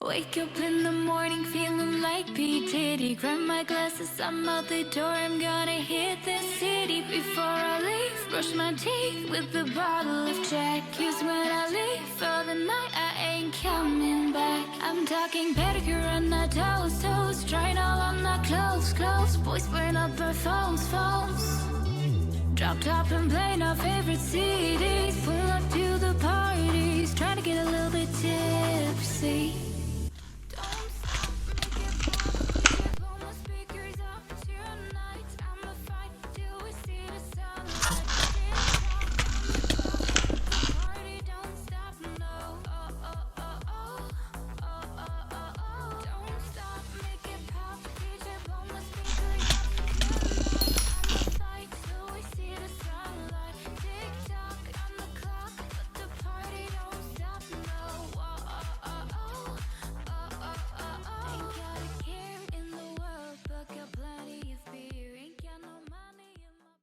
Wake up in the morning feeling like P. Diddy. Grab my glasses, I'm out the door, I'm gonna hit the city. Before I leave, brush my teeth with a bottle of Jack. 'Cause when I leave for the night, I ain't coming back. I'm talking pedicure on our toes, trying all on our clothes. Boys burn up our phones. Drop top and playing our favorite CDs. Pull up to the parties, trying to get a little bit tipsy.